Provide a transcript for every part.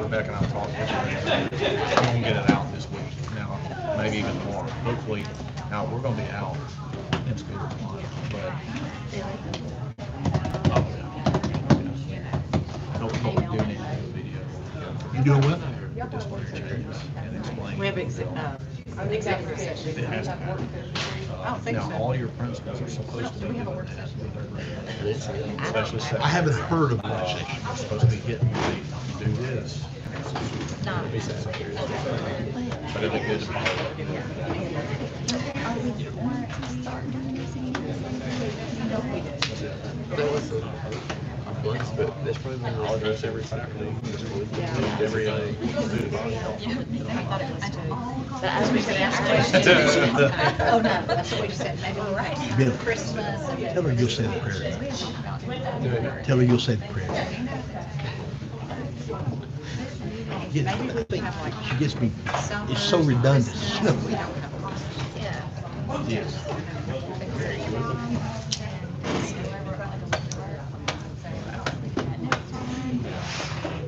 Rebecca and I talked yesterday. I'm gonna get it out this week now, maybe even more. Hopefully, now we're gonna be out in school tomorrow, but. Oh, yeah. No, we do need to do a video. You doing what? Display changes and explain. We have executive session. It has to happen. I don't think Now, so. all your principals are supposed to be doing that with their grade. Especially second. I haven't heard of that session. You're supposed to be hitting, do this. No. But it'd be good to follow. There was a bunch, but that's probably one I'll address every Saturday. Every day. But as we could ask questions. Oh, no, that's what we said, maybe we're right. Bill, Christmas. tell her you'll say the prayer. Tell her you'll say the prayer. She gets me, it's so redundant. Yeah. Yes.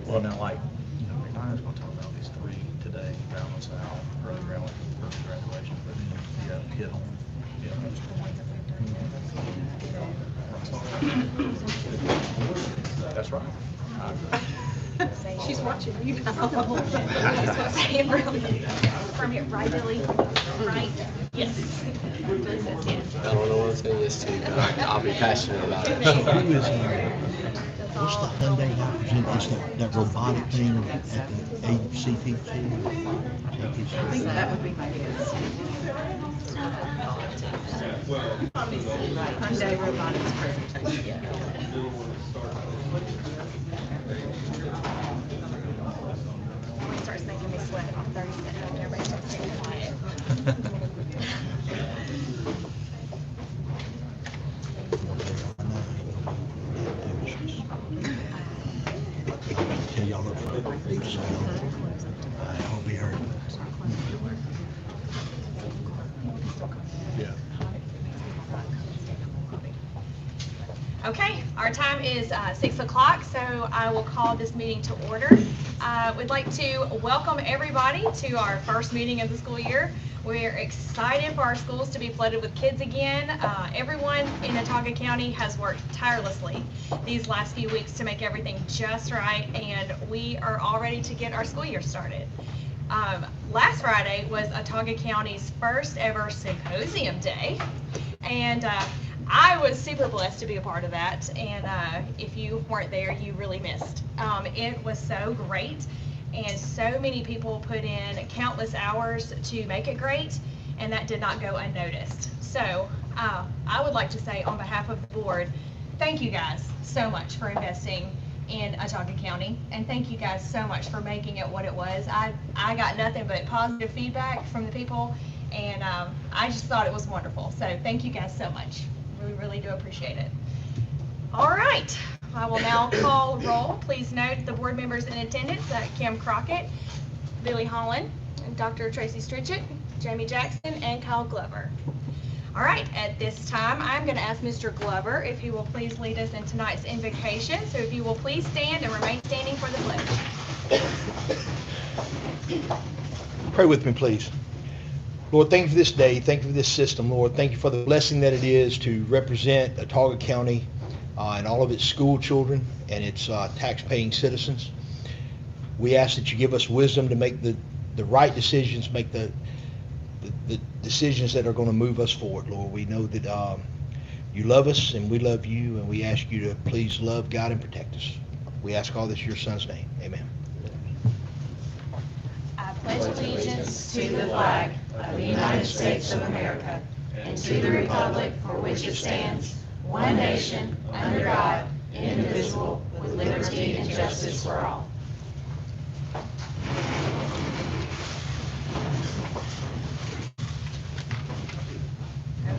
Well, now, like, Diana's gonna talk about these three today, balance out, early graduation, but then you gotta hit on, That's right. She's watching you. From here, right, Billy? Right? Yes. Billy says yes. I don't know what I'm saying yes to, but I'll be passionate about it. So who is, what's the Hyundai that presents that robotic thing at the ACT? I think that would be my guess. Hyundai Robotics presentation. When it starts making me sweat on Thursday, everybody starts getting quiet. Tell y'all up front, so I'll be heard. Yeah. Okay, our time is 6 o'clock, so I will call this meeting to order. We'd like to welcome everybody to our first meeting of the school year. We're excited for our schools to be flooded with kids again. Everyone in Autauga County has worked tirelessly these last few weeks to make everything just right, and we are all ready to get our school year started. Last Friday was Autauga County's first ever symposium day, and I was super blessed to be a part of that, and if you weren't there, you really missed. It was so great, and so many people put in countless hours to make it great, and that did not go unnoticed. So I would like to say on behalf of the board, thank you guys so much for investing in Autauga County, and thank you guys so much for making it what it was. I got nothing but positive feedback from the people, and I just thought it was wonderful. So thank you guys so much. We really do appreciate it. All right, I will now call roll. Please note the board members in attendance, Kim Crockett, Billy Holland, Dr. Tracy Stritchett, Jamie Jackson, and Kyle Glover. All right, at this time, I'm going to ask Mr. Glover if he will please lead us in tonight's invocation. So if you will please stand and remain standing for the pledge. Pray with me, please. Lord, thank you for this day. Thank you for this system, Lord. Thank you for the blessing that it is to represent Autauga County and all of its school children and its tax-paying citizens. We ask that you give us wisdom to make the right decisions, make the decisions that are going to move us forward, Lord. We know that you love us and we love you, and we ask you to please love, guide, and protect us. We ask all this in your Son's name. Amen. I pledge allegiance to the flag of the United States of America and to the republic for which it stands, one nation, under God, indivisible, with liberty and justice for all.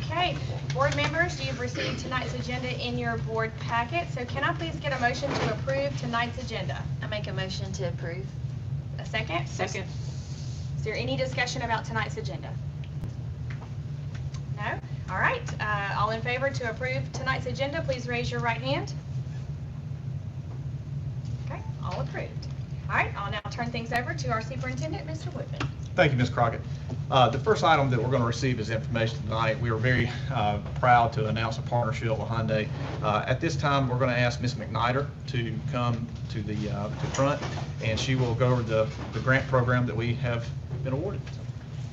Okay, board members, you've received tonight's agenda in your board packet, so can I please get a motion to approve tonight's agenda? I make a motion to approve. A second? Second. Is there any discussion about tonight's agenda? No? All right, all in favor to approve tonight's agenda, please raise your right hand. Okay, all approved. All right, I'll now turn turn things over to our superintendent, Mr. Woodman. Thank you, Ms. Crockett. The first item that we're going to receive is information tonight. We are very proud to announce a partnership with Hyundai. At this time, we're going to ask Ms. McNider to come to the front, and she will go over the grant program that we have been awarded.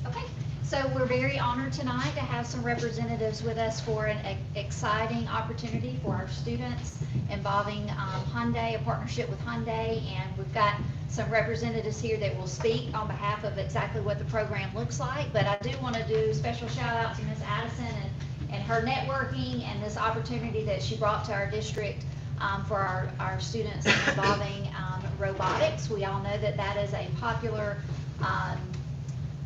Okay, so we're very honored tonight to have some representatives with us for an exciting opportunity for our students involving Hyundai, a partnership with Hyundai, and we've got some representatives here that will speak on behalf of exactly what the program looks like. But I do want to do a special shout out to Ms. Addison and her networking and this opportunity that she brought to our district for our students involving robotics. We all know that that is a popular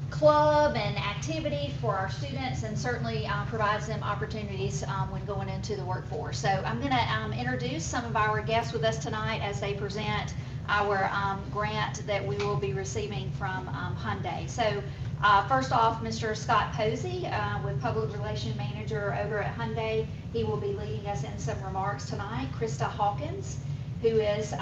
club and activity for our students, and certainly provides them opportunities when going into the workforce. So I'm going to introduce some of our guests with us tonight as they present our grant that we will be receiving from Hyundai. So first off, Mr. Scott Posey, with Public Relations Manager over at Hyundai. He will be leading us in some remarks tonight. Krista Hawkins, who is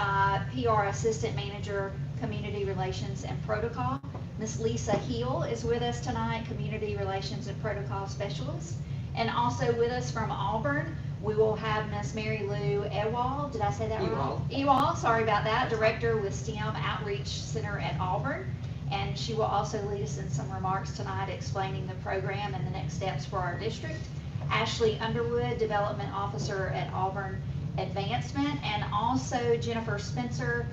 PR Assistant Manager, Community Relations and Protocol. Ms. Lisa Heel is with us tonight, Community Relations and Protocol Specialist. And also with us from Auburn, we will have Ms. Mary Lou Ewald. Did I say that right? Ewald, sorry about that. Director with STEM Outreach Center at Auburn. And she will also lead us in some remarks tonight explaining the program and the next steps for our district. Ashley Underwood, Development Officer at Auburn Advancement, and also Jennifer Spencer.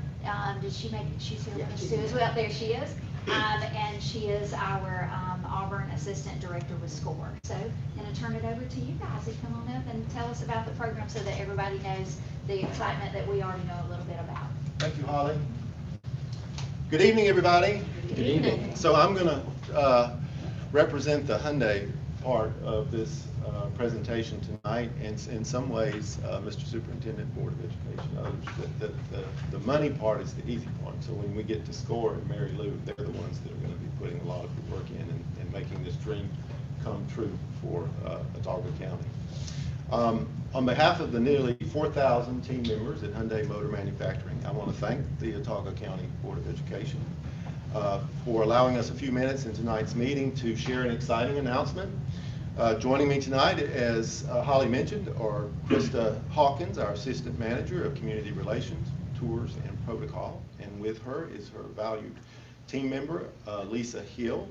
She's here with us too as well. There she is. And she is our Auburn Assistant Director with SCORE. So I'm going to turn it over to you guys to come on up and tell us about the program so that everybody knows the excitement that we already know a little bit about. Thank you, Holly. Good evening, everybody. Good evening. So I'm going to represent the Hyundai part of this presentation tonight, and in some ways, Mr. Superintendent, Board of Education, others, the money part is the easy part. So when we get to SCORE and Mary Lou, they're the ones that are going to be putting a lot of the work in and making this dream come true for Autauga County. On behalf of the nearly 4,000 team members at Hyundai Motor Manufacturing, I want to thank the Autauga County Board of Education for allowing us a few minutes in tonight's meeting to share an exciting announcement. Joining me tonight, as Holly mentioned, are Krista Hawkins, our Assistant Manager of Community Relations, Tours, and Protocol, and with her is her valued team member, Lisa Hill.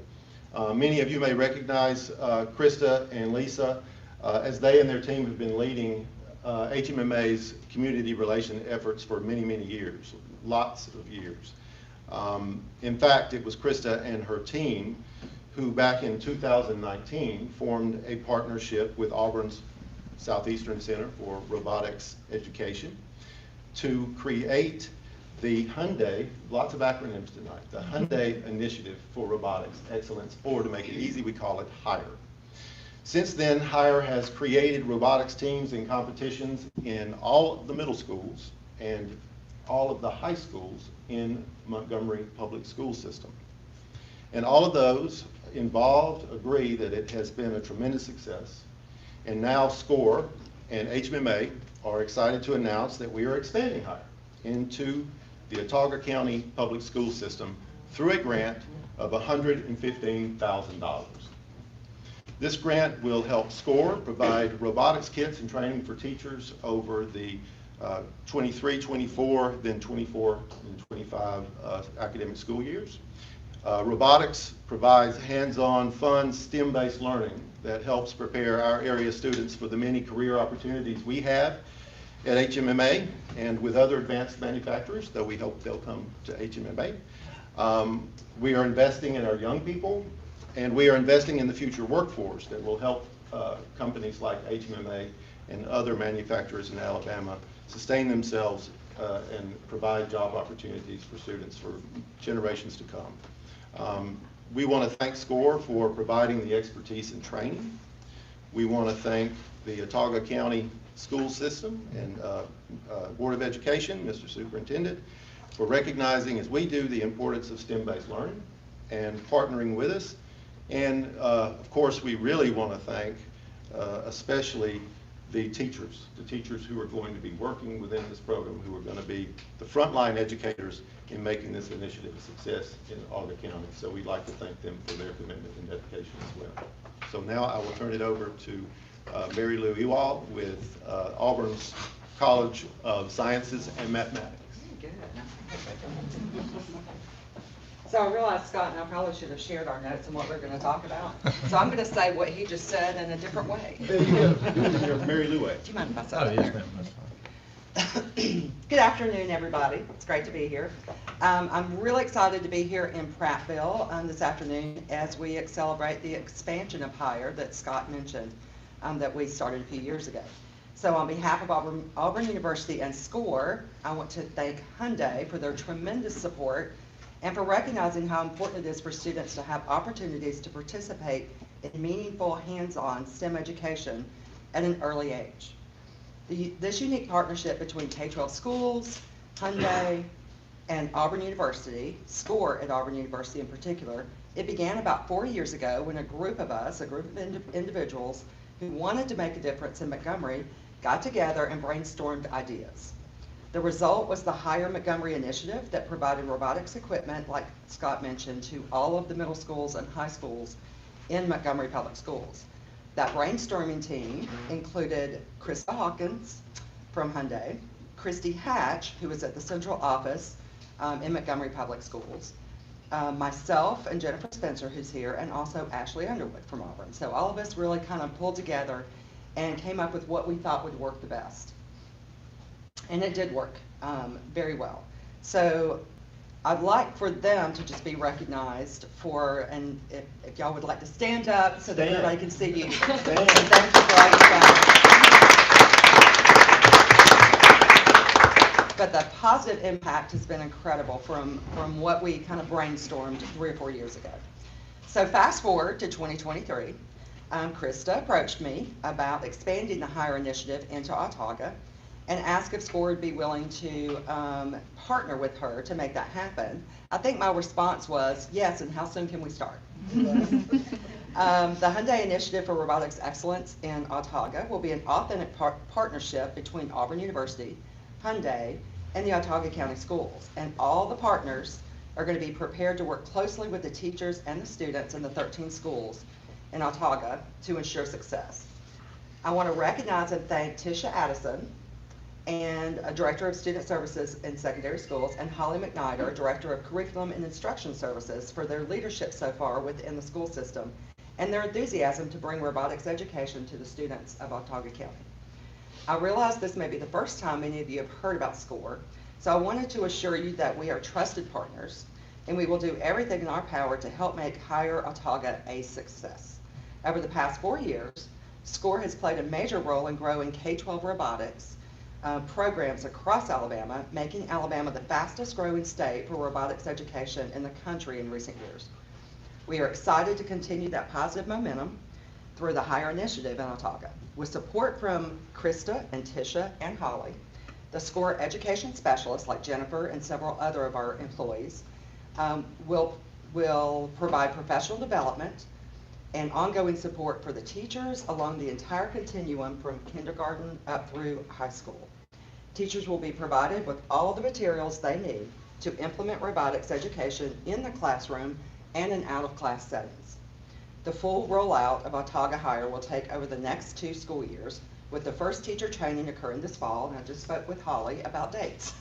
Many of you may recognize Krista and Lisa as they and their team have been leading HMMA's community relation efforts for many, many years, lots of years. In fact, it was Krista and her team who back in 2019 formed a partnership with Auburn's Southeastern Center for Robotics Education to create the Hyundai, lots of acronyms tonight, the Hyundai Initiative for Robotics Excellence, or to make it easy, we call it HIRE. Since then, HIRE has created robotics teams and competitions in all of the middle schools and all of the high schools in Montgomery Public School System. And all of those involved agree that it has been a tremendous success. And now SCORE and HMMA are excited to announce that we are expanding HIRE into the Autauga County Public School System through a grant of $115,000. This grant will help SCORE provide robotics kits and training for teachers over the 23, 24, then 24 and 25 academic school years. Robotics provides hands-on, fun, STEM-based learning that helps prepare our area students for the many career opportunities we have at HMMA and with other advanced manufacturers, though we hope they'll come to HMMA. We are investing in our young people, and we are investing in the future workforce that will help companies like HMMA and other manufacturers in Alabama sustain themselves and provide job opportunities for students for generations to come. We want to thank SCORE for providing the expertise and training. We want to thank the Autauga County School System and Board of Education, Mr. Superintendent, for recognizing, as we do, the importance of STEM-based learning and partnering with us. And of course, we really want to thank especially the teachers who are going to be working within this program, who are going to be the frontline educators in making this initiative a success in Auga County. So we'd like to thank them for their commitment and dedication as well. So now I will turn it over to Mary Lou Ewald with Auburn's College of Sciences and Mathematics. Good. So I realized Scott and I probably should have shared our notes on what we're going to talk about. So I'm going to say what he just said in a different way. There you go. Do it in your Mary Lou way. Do you mind if I say Oh, that yes, there? ma'am, that's fine. Good afternoon, everybody. It's great to be here. I'm really excited to be here in Prattville this afternoon as we celebrate the expansion of higher that Scott mentioned that we started a few years ago. So on behalf of Auburn University and SCORE, I want to thank Hyundai for their tremendous support and for recognizing how important it is for students to have opportunities to participate in meaningful hands-on STEM education at an early age. This unique partnership between K-12 schools, Hyundai, and Auburn University, SCORE at Auburn University in particular, it began about 4 years ago when a group of individuals who wanted to make a difference in Montgomery got together and brainstormed ideas. The result was the Hire Montgomery initiative that provided robotics equipment, like Scott mentioned, to all of the middle schools and high schools in Montgomery Public Schools. That brainstorming team included Krista Hawkins from Hyundai, Christy Hatch, who was at the central office in Montgomery Public Schools, myself and Jennifer Spencer, who's here, and also Ashley Underwood from Auburn. So all of us really kind of pulled together and came up with what we thought would work the best. And it did work very well. So I'd like for them to just be recognized for, and if y'all would like to stand up so that everybody can see you. And thank you for all you've done. But the positive impact has been incredible from what we kind of brainstormed 3 or 4 years ago. So fast forward to 2023, Krista approached me about expanding the Hire initiative into Autauga and asked if SCORE would be willing to partner with her to make that happen. I think my response was, yes, and how soon can we start? The Hyundai Initiative for Robotics Excellence in Autauga will be an authentic partnership between Auburn University, Hyundai, and the Autauga County Schools. And all the partners are going to be prepared to work closely with the teachers and the students in the 13 schools in Autauga to ensure success. I want to recognize and thank Tisha Addison, and a Director of Student Services in Secondary Schools, and Holly McNider, Director of Curriculum and Instruction Services, for their leadership so far within the school system and their enthusiasm to bring robotics education to the students of Autauga County. I realize this may be the first time many of you have heard about SCORE, so I wanted to assure you that we are trusted partners and we will do everything in our power to help make Hire Autauga a success. Over the past 4 years, SCORE has played a major role in growing K-12 robotics programs across Alabama, making Alabama the fastest growing state for robotics education in the country in recent years. We are excited to continue that positive momentum through the Hire initiative in Autauga. With support from Krista and Tisha and Holly, the SCORE education specialists like Jennifer and several other of our employees will provide professional development and ongoing support for the teachers along the entire continuum from kindergarten up through high school. Teachers will be provided with all the materials they need to implement robotics education in the classroom and in out-of-class settings. The full rollout of Autauga Hire will take over the next 2 school years, with the first teacher training occurring this fall, and I just spoke with Holly about dates.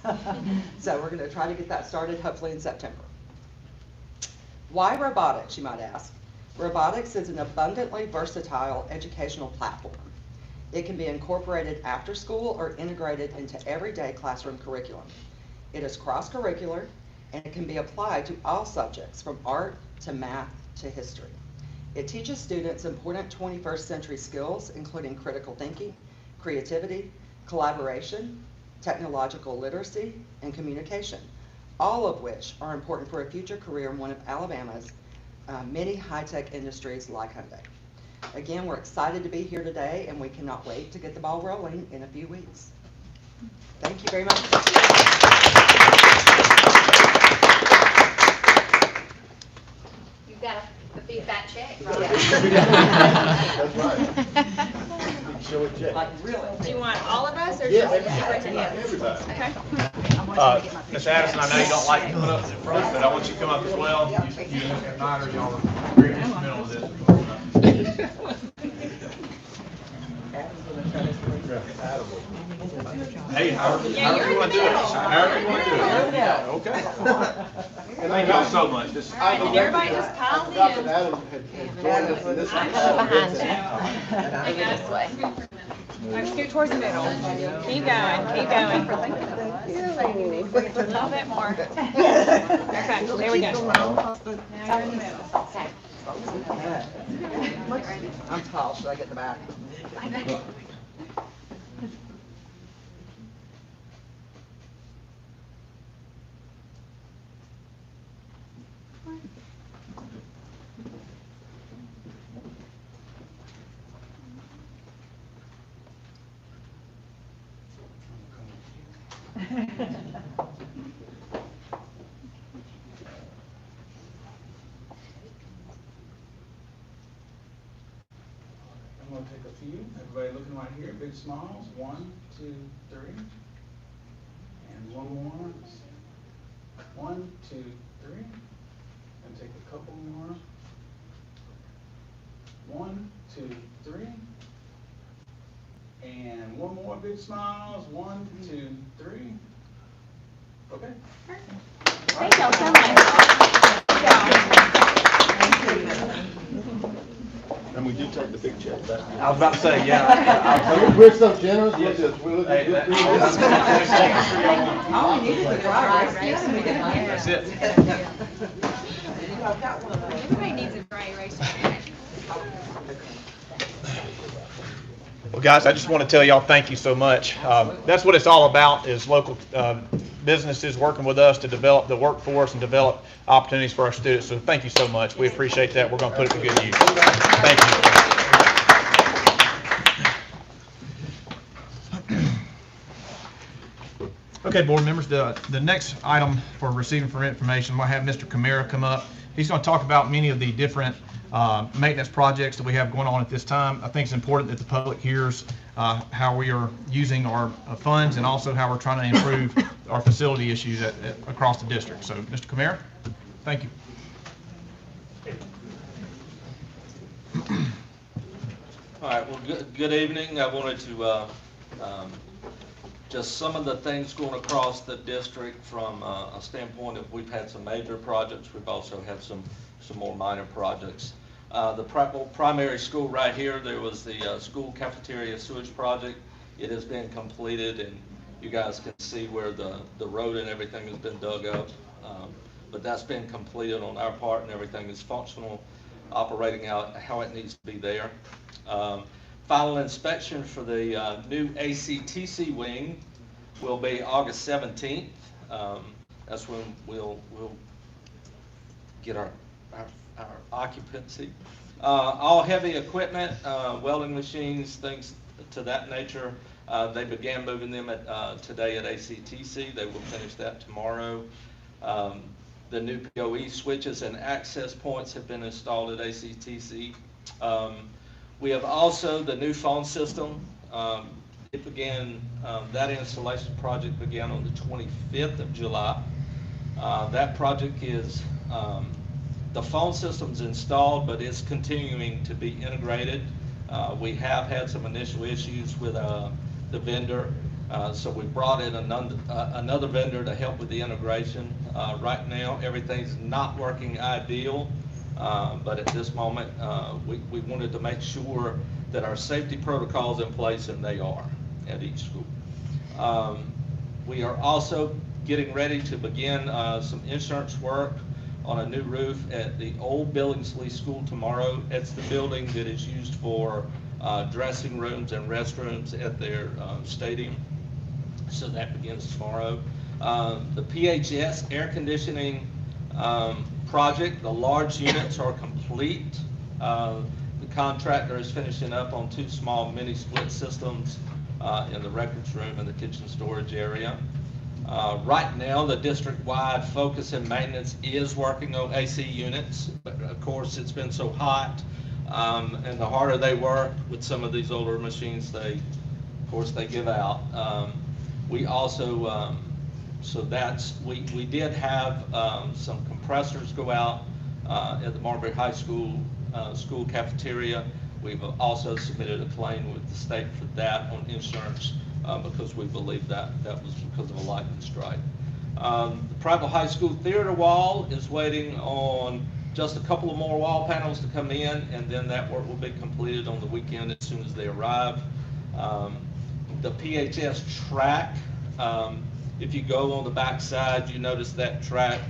So we're going to try to get that started hopefully in September. Why robotics, you might ask? Robotics is an abundantly versatile educational platform. It can be incorporated after school or integrated into everyday classroom curriculum. It is cross-curricular and it can be applied to all subjects from art to math to history. It teaches students important 21st century skills including critical thinking, creativity, collaboration, technological literacy, and communication, all of which are important for a future career in one of Alabama's many high-tech industries like Hyundai. Again, we're excited to be here today, and we cannot wait to get the ball rolling in a few weeks. Thank you very much. You've got a feedback check, That's right? right. show it, Jay. Like, really? Do you want all of us or Yeah, just everybody. Everybody. Okay. Ms. Addison, I know you don't like coming up in front, but I want you to come up as well. You and Mr. Snyder, y'all are very instrumental in this. Hey, however you want to do it. However you want to do it. Okay. Thank y'all so much. This- Everybody just piled in. Adam had joined us in this one. This way. Scoot towards the middle. Keep going, keep going. A little bit more. Okay, there we go. Now you're in the middle. I'm tall, should I get the back? I'm gonna take a few. Everybody looking right here, big smiles. 1, 2, 3. And one more. 1, 2, 3. And take a couple more. 1, 2, 3. And one more, big smiles. 1, 2, 3. Okay. Thank y'all so much. And we do take the big check back. I was about to say, yeah. We're so generous, we're just, we're looking Hey, at All we need is a dry erase. That's it. Everybody needs a dry eraser. Well, guys, I just want to tell y'all thank you so much. That's what it's all about, is local businesses working with us to develop the workforce and develop opportunities for our students. So thank you so much. We appreciate that. We're going to put it to good use. Thank you. Okay, board members, the next item for receiving for information, we'll have Mr. Camara come up. He's going to talk about many of the different maintenance projects that we have going on at this time. I think it's important that the public hears how we are using our funds and also how we're trying to improve our facility issues across the district. So, Mr. Camara, thank you. All right, well, good evening. I wanted to, just some of the things going across the district from a standpoint of we've had some major projects. We've also had some more minor projects. The primary school right here, there was the school cafeteria sewage project. It has been completed, and you guys can see where the road and everything has been dug up. But that's been completed on our part, and everything is functional, operating out how it needs to be there. Final inspection for the new ACTC wing will be August 17th. That's when we'll get our occupancy. All heavy equipment, welding machines, things to that nature, they began moving them today at ACTC. They will finish that tomorrow. The new PoE switches and access points have been installed at ACTC. We have also the new phone system. It began, that installation project began on the 25th of July. That project is, the phone system's installed, but it's continuing to be integrated. We have had some initial issues with the vendor, so we brought in another vendor to help with the integration. Right now, everything's not working ideal, but at this moment, we wanted to make sure that our safety protocols in place, and they are at each school. We are also getting ready to begin some insurance work on a new roof at the old Billingsley School tomorrow. It's the building that is used for dressing rooms and restrooms at their stadium. So that begins tomorrow. The PHS air conditioning project, the large units are complete. The contractor is finishing up on 2 small mini split systems in the records room and the kitchen storage area. Right now, the district-wide focus and maintenance is working on AC units, but of course, it's been so hot. And the harder they work with some of these older machines, of course, they give out. We also, we did have some compressors go out at the Marbury High School school cafeteria. We've also submitted a claim with the state for that on insurance because we believe that was because of a lightning strike. The Prattville High School theater wall is waiting on just a couple of more wall panels to come in, and then that work will be completed on the weekend as soon as they arrive. The PHS track, if you go on the back side, you notice that track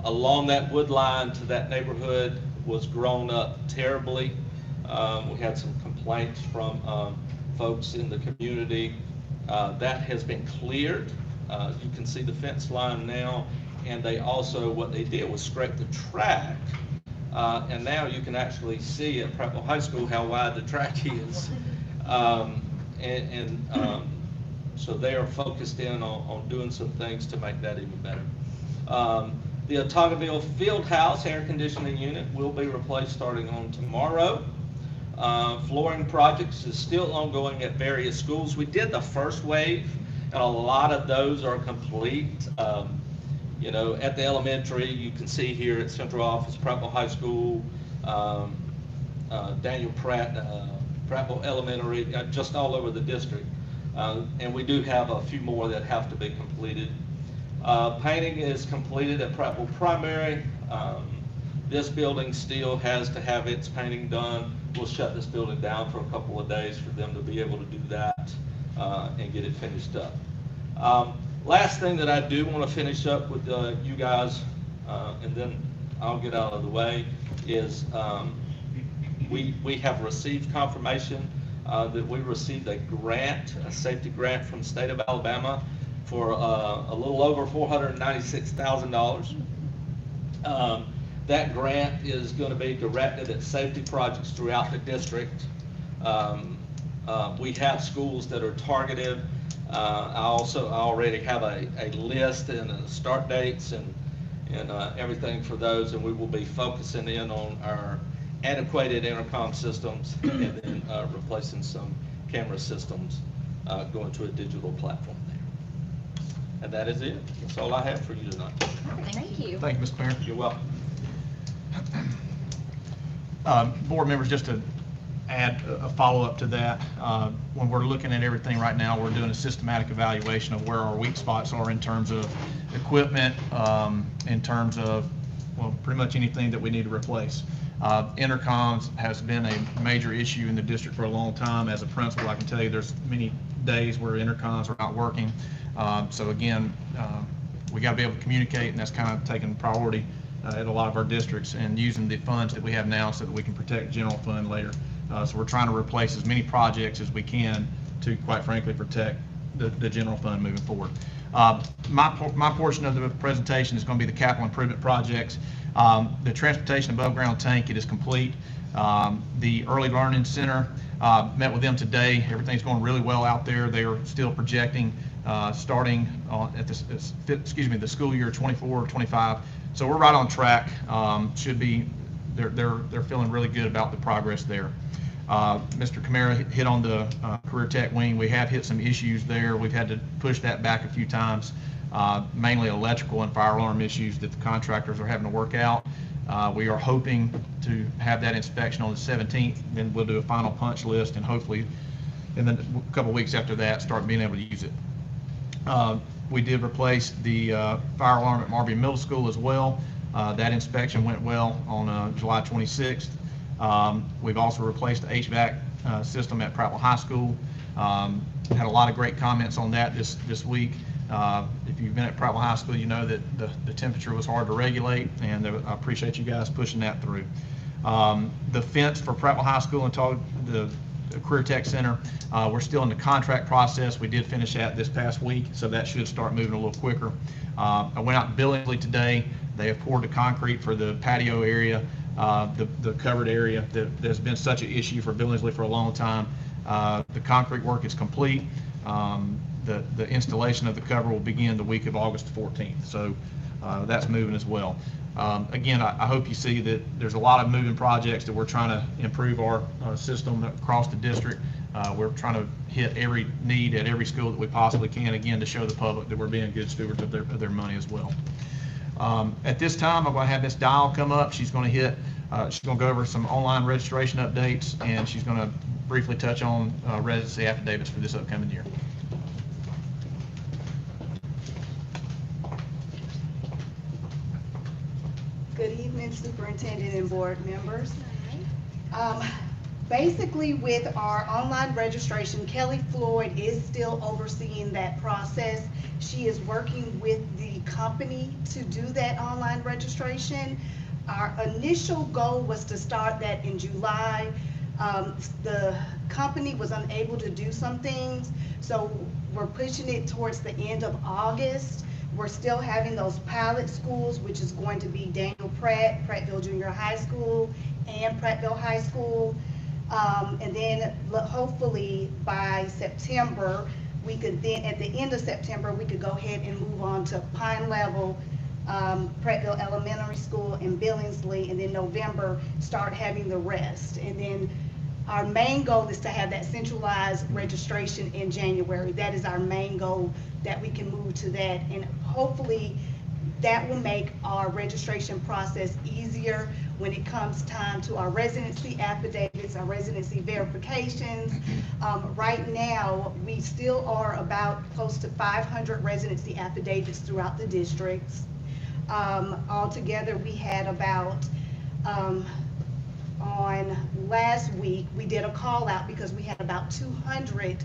along that wood line to that neighborhood was grown up terribly. We had some complaints from folks in the community. That has been cleared. You can see the fence line now, and they also, what they did was scrape the track, and now you can actually see at Prattville High School how wide the track is. So they are focused in on doing some things to make that even better. The Otagoville Fieldhouse air conditioning unit will be replaced starting on tomorrow. Flooring projects is still ongoing at various schools. We did the first wave, and a lot of those are complete. You know, at the elementary, you can see here at Central Office, Prattville High School, Daniel Pratt, Prattville Elementary, just all over the district. And we do have a few more that have to be completed. Painting is completed at Prattville Primary. This building still has to have its painting done. We'll shut this building down for a couple of days for them to be able to do that and get it finished up. Last thing that I do want to finish up with you guys, and then I'll get out of the way, is we have received confirmation that we received a grant, a safety grant from the state of Alabama for a little over $496,000. That grant is going to be directed at safety projects throughout the district. We have schools that are targeted. I already have a list and start dates and everything for those, and we will be focusing in on our antiquated intercom systems and then replacing some camera systems, going to a digital platform there. And that is it. That's all I have for you tonight. Thank you. Thank you, Mr. Mayor. You're welcome. Board members, just to add a follow-up to that, when we're looking at everything right now, we're doing a systematic evaluation of where our weak spots are in terms of equipment, in terms of, well, pretty much anything that we need to replace. Intercoms has been a major issue in the district for a long time. As a principal, I can tell you there's many days where intercoms are not working. So again, we got to be able to communicate, and that's kind of taking priority at a lot of our districts, and using the funds that we have now so that we can protect general fund later. So we're trying to replace as many projects as we can to, quite frankly, protect the general fund moving forward. My portion of the presentation is going to be the capital improvement projects. The transportation above ground tank, it is complete. The early learning center, met with them today. Everything's going really well out there. They are still projecting starting at the school year 24-25. So we're right on track. Should be, they're feeling really good about the progress there. Mr. Camara hit on the career tech wing. We have hit some issues there. We've had to push that back a few times, mainly electrical and fire alarm issues that the contractors are having to work out. We are hoping to have that inspection on the 17th, then we'll do a final punch list, and hopefully in a couple weeks after that start being able to use it. We did replace the fire alarm at Marbury Middle School as well. That inspection went well on July 26th. We've also replaced the HVAC system at Prattville High School. Had a lot of great comments on that this week. If you've been at Prattville High School, you know that the temperature was hard to regulate, and I appreciate you guys pushing that through. The fence for Prattville High School and the Career Tech Center, we're still in the contract process. We did finish that this past week, so that should start moving a little quicker. I went out to Billingsley today. They have poured the concrete for the patio area, the covered area that's been such an issue for Billingsley for a long time. The concrete work is complete. The installation of the cover will begin the week of August 14th. So That's moving as well. Again, I hope you see that there's a lot of moving projects that we're trying to improve our system across the district. We're trying to hit every need at every school that we possibly can, again, to show the public that we're being good stewards of their money as well. At this time, I'm going to have Ms. Dial come up. She's going to go over some online registration updates, and she's going to briefly touch on residency affidavits for this upcoming year. Good evening, Superintendent and board members. Basically, with our online registration, Kelly Floyd is still overseeing that process. She is working with the company to do that online registration. Our initial goal was to start that in July. The company was unable to do some things, so we're pushing it towards the end of August. We're still having those pilot schools, which is going to be Daniel Pratt, Prattville Junior High School, and Prattville High School. And then hopefully by September, we could then, at the end of September, we could go ahead and move on to Pine Level, Prattville Elementary School, and Billingsley, and then November, start having the rest. And then our main goal is to have that centralized registration in January. That is our main goal, that we can move to that. And hopefully that will make our registration process easier when it comes time to our residency affidavits, our residency verifications. Right now, we still are about close to 500 residency affidavits throughout the districts. Altogether, we had about, on last week, we did a call out because we had about 200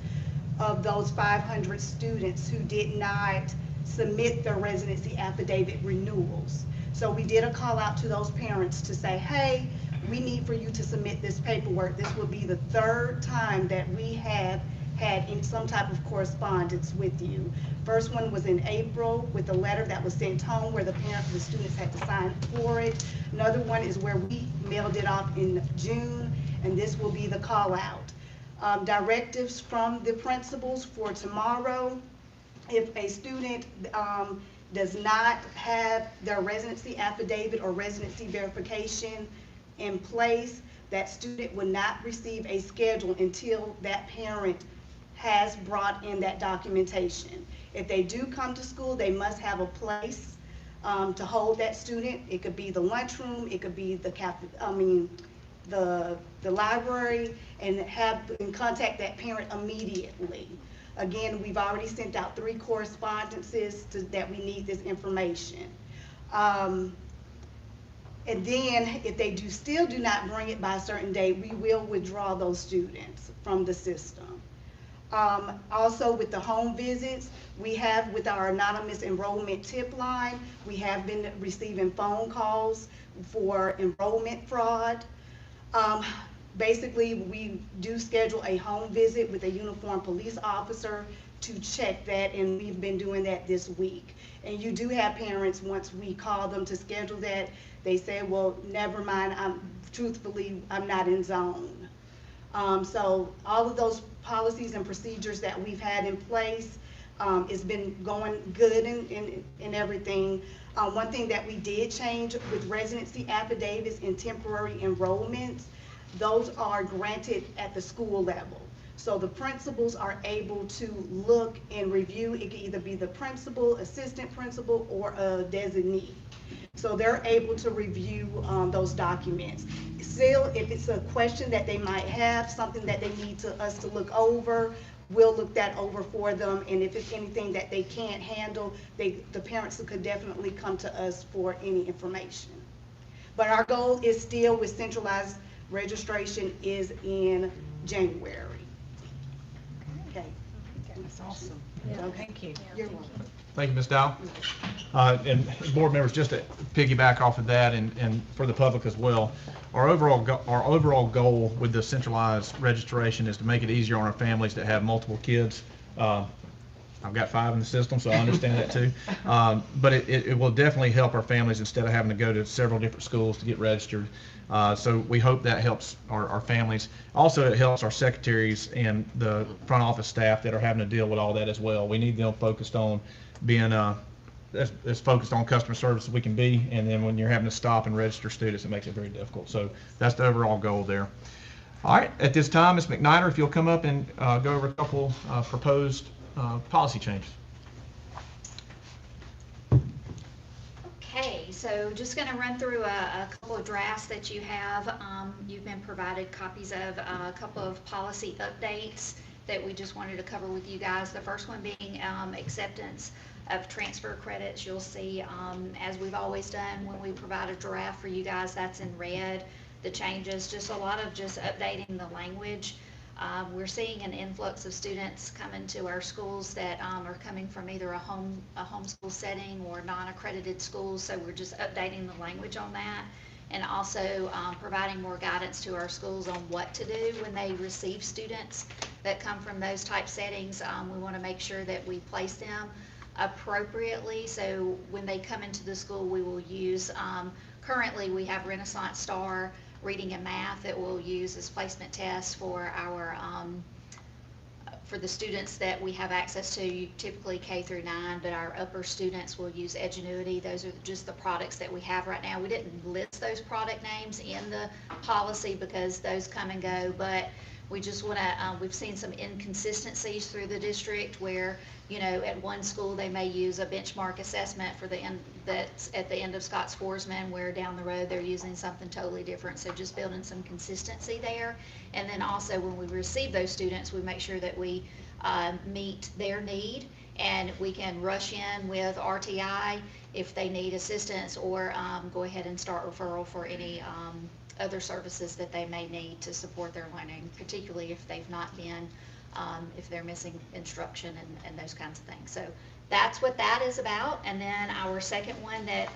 of those 500 students who did not submit their residency affidavit renewals. So we did a call out to those parents to say, hey, we need for you to submit this paperwork. This will be the third time that we have had in some type of correspondence with you. First one was in April with a letter that was sent home where the parents of the students had to sign for it. Another one is where we mailed it off in June, and this will be the call out. Directives from the principals for tomorrow. If a student does not have their residency affidavit or residency verification in place, that student would not receive a schedule until that parent has brought in that documentation. If they do come to school, they must have a place to hold that student. It could be the lunchroom, it could be the the library, and contact that parent immediately. Again, we've already sent out 3 correspondences that we need this information. And then if they still do not bring it by a certain date, we will withdraw those students from the system. Also with the home visits, we have with our anonymous enrollment tip line, we have been receiving phone calls for enrollment fraud. Basically, we do schedule a home visit with a uniformed police officer to check that, and we've been doing that this week. And you do have parents, once we call them to schedule that, they say, well, never mind, truthfully, I'm not in zone. So all of those policies and procedures that we've had in place, it's been going good in everything. One thing that we did change with residency affidavits and temporary enrollments, those are granted at the school level. So the principals are able to look and review. It can either be the principal, assistant principal, or a designee. So they're able to review those documents. Still, if it's a question that they might have, something that they need us to look over, we'll look that over for them. And if it's anything that they can't handle, the parents could definitely come to us for any information. But our goal is still with centralized registration is in January. Okay. That's awesome. Okay. Thank you. You're welcome. Thank you, Ms. Dow. And board members, just to piggyback off of that and for the public as well, our overall goal with the centralized registration is to make it easier on our families that have multiple kids. I've got 5 in the system, so I understand that too. But it will definitely help our families instead of having to go to several different schools to get registered. So we hope that helps our families. Also, it helps our secretaries and the front office staff that are having to deal with all that as well. We need them focused on being as focused on customer service as we can be, and then when you're having to stop and register students, it makes it very difficult. So that's the overall goal there. All right, at this time, Ms. McNider, if you'll come up and go over a couple proposed policy changes. Okay, so just going to run through a couple of drafts that you have. You've been provided copies of a couple of policy updates that we just wanted to cover with you guys. The first one being acceptance of transfer credits. You'll see, as we've always done, when we provide a draft for you guys, that's in red. The changes, just a lot of just updating the language. We're seeing an influx of students coming to our schools that are coming from either a homeschool setting or non-accredited schools, so we're just updating the language on that, and also providing more guidance to our schools on what to do when they receive students that come from those type settings. We want to make sure that we place them appropriately, so when they come into the school, we will use, currently we have Renaissance Star Reading and Math that we'll use as placement tests for our for the students that we have access to, typically K through 9, but our upper students will use Edgenuity. Those are just the products that we have right now. We didn't list those product names in the policy because those come and go, but we just want to, we've seen some inconsistencies through the district where, you know, at one school they may use a benchmark assessment for the end, that's at the end of Scott-Sporsman, where down the road they're using something totally different. So just building some consistency there. And then also when we receive those students, we make sure that we meet their need, and we can rush in with RTI if they need assistance, or go ahead and start referral for any other services that they may need to support their learning, particularly if they've not been, if they're missing instruction and those kinds of things. So that's what that is about. And then our second one that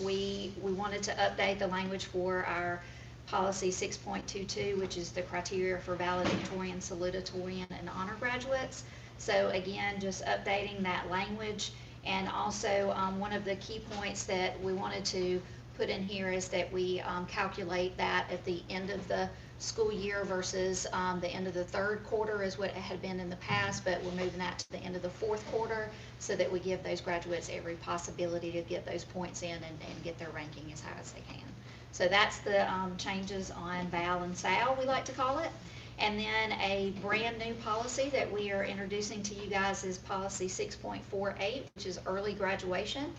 we wanted to update the language for our policy 6.22, which is the criteria for valedictorian, salutatorian, and honor graduates. So again, just updating that language. And also one of the key points that we wanted to put in here is that we calculate that at the end of the school year versus the end of the third quarter is what it had been in the past, but we're moving that to the end of the fourth quarter so that we give those graduates every possibility to get those points in and get their ranking as high as they can. So that's the changes on Val and Sal, we like to call it. And then a brand new policy that we are introducing to you guys is policy 6.48, which is early graduation.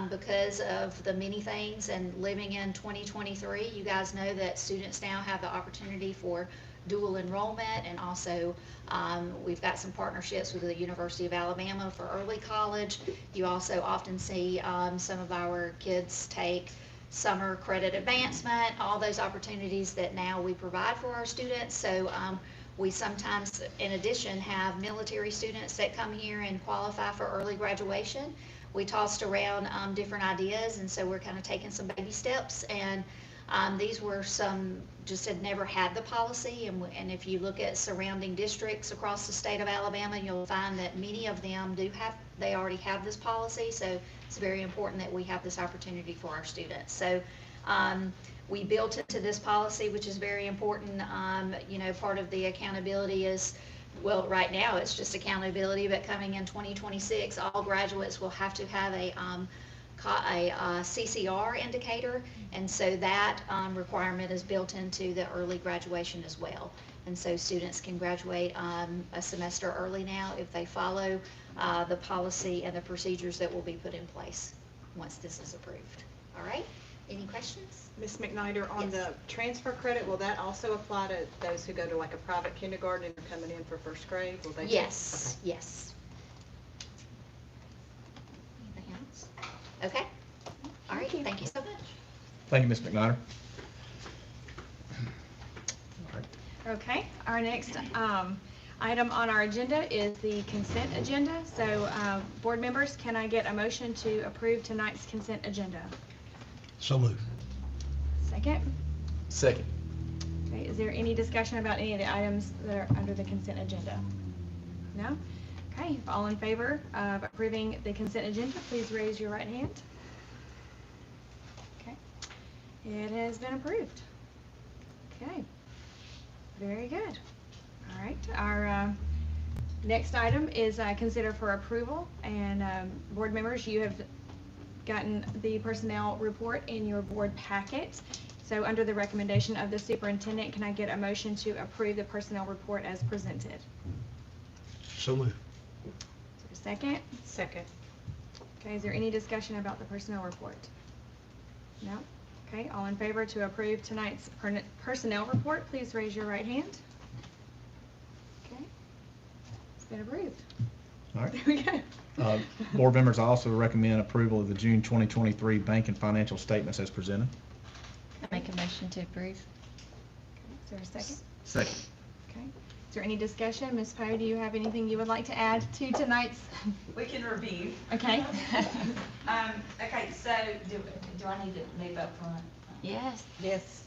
Because of the many things and living in 2023, you guys know that students now have the opportunity for dual enrollment, and also we've got some partnerships with the University of Alabama for early college. You also often see some of our kids take summer credit advancement, all those opportunities that now we provide for our students. So we sometimes, in addition, have military students that come here and qualify for early graduation. We tossed around different ideas, and so we're kind of taking some baby steps, and these were some just had never had the policy, and if you look at surrounding districts across the state of Alabama, you'll find that many of them they already have this policy, so it's very important that we have this opportunity for our students. So we built into this policy, which is very important. You know, part of the accountability is, well, right now it's just accountability, but coming in 2026, all graduates will have to have a CCR indicator, and so that requirement is built into the early graduation as well. And so students can graduate a semester early now if they follow the policy and the procedures that will be put in place once this is approved. All right, any questions? Ms. McNider, on Yes. the transfer credit, will that also apply to those who go to like a private kindergarten and are coming in for first grade? Will they? Yes, yes. Anything else? Okay. All right, thank you so much. Thank you, Ms. McNider. Okay, our next item on our agenda is the consent agenda. So board members, can I get a motion to approve tonight's consent agenda? So moved. Second? Second. Okay, is there any discussion about any of the items that are under the consent agenda? No? Okay, all in favor of approving the consent agenda, please raise your right hand. Okay, it has been approved. Okay, very good. All right, our Next item is consider for approval, and board members, you have gotten the personnel report in your board packet. So under the recommendation of the superintendent, can I get a motion to approve the personnel report as presented? So moved. Is there a second? Second. Okay, is there any discussion about the personnel report? No? Okay, all in favor to approve tonight's personnel report, please raise your right hand. Okay, it's been approved. All right. There we go. Board members, I also recommend approval of the June 2023 bank and financial statements as presented. I make a motion to approve. Is there a second? Second. Okay. Is there any discussion? Ms. Poe, do you have anything you would like to add to tonight's? We can review. Okay. Okay, so do I need to move up front? Yes. Yes.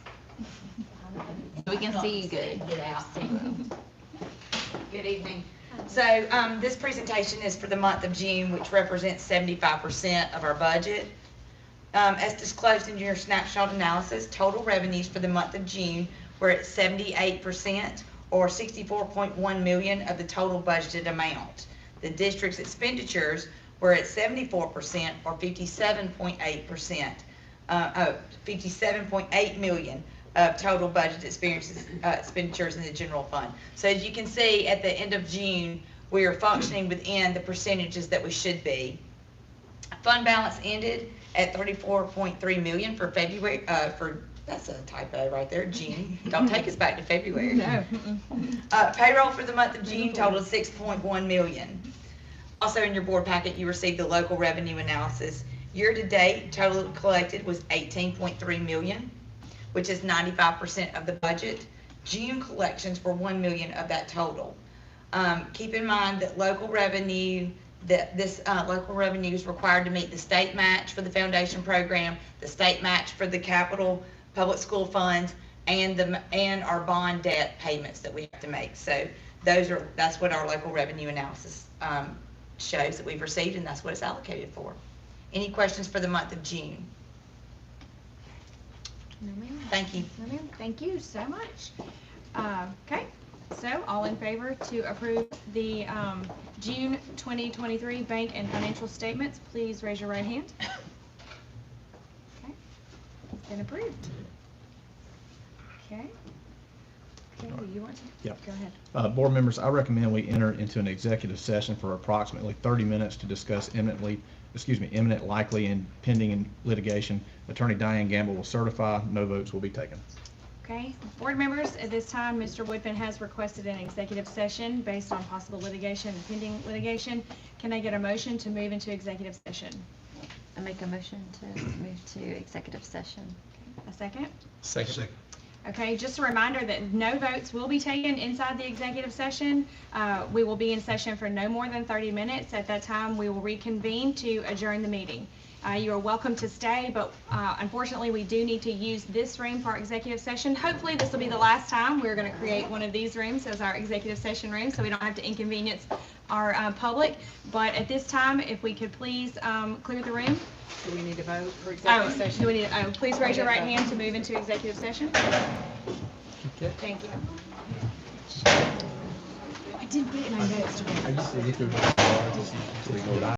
We can see you good. Get out. Good evening. So this presentation is for the month of June, which represents 75% of our budget. As disclosed in your snapshot analysis, total revenues for the month of June were at 78%, or $64.1 million of the total budgeted amount. The district's expenditures were at 74%, or $57.8 million of total budget expenditures in the general fund. So as you can see, at the end of June, we are functioning within the percentages that we should be. Fund balance ended at $34.3 million for February, that's a typo right there, June. Don't take us back to February. No. Payroll for the month of June totaled $6.1 million. Also in your board packet, you received the local revenue analysis. Year-to-date, total collected was $18.3 million, which is 95% of the budget. June collections were $1 million of that total. Keep in mind that local revenue is required to meet the state match for the foundation program, the state match for the capital public school funds, and our bond debt payments that we have to make. So that's what our local revenue analysis shows that we've received, and that's what it's allocated for. Any questions for the month of June? No, ma'am. Thank you. No, ma'am. Thank you so much. Okay, so all in favor to approve the June 2023 bank and financial statements, please raise your right hand. Okay, it's been approved. Okay. Okay, do you want to? Yep. Go ahead. Board members, I recommend we enter into an executive session for approximately 30 minutes to discuss imminent, likely, and pending litigation. Attorney Diane Gamble will certify. No votes will be taken. Okay, board members, at this time, Mr. Woodfin has requested an executive session based on possible litigation and pending litigation. Can I get a motion to move into executive session? I make a motion to move to executive session. A second? Second. Okay, just a reminder that no votes will be taken inside the executive session. We will be in session for no more than 30 minutes. At that time, we will reconvene to adjourn the meeting. You are welcome to stay, but unfortunately, we do need to use this room for our executive session. Hopefully, this will be the last time. We're going to create one of these rooms as our executive session room, so we don't have to inconvenience our public. But at this time, if we could please clear the room. Do we need to vote for executive session? Do we need to, please raise your right hand to move into executive session. Thank you. I didn't put it in my notes.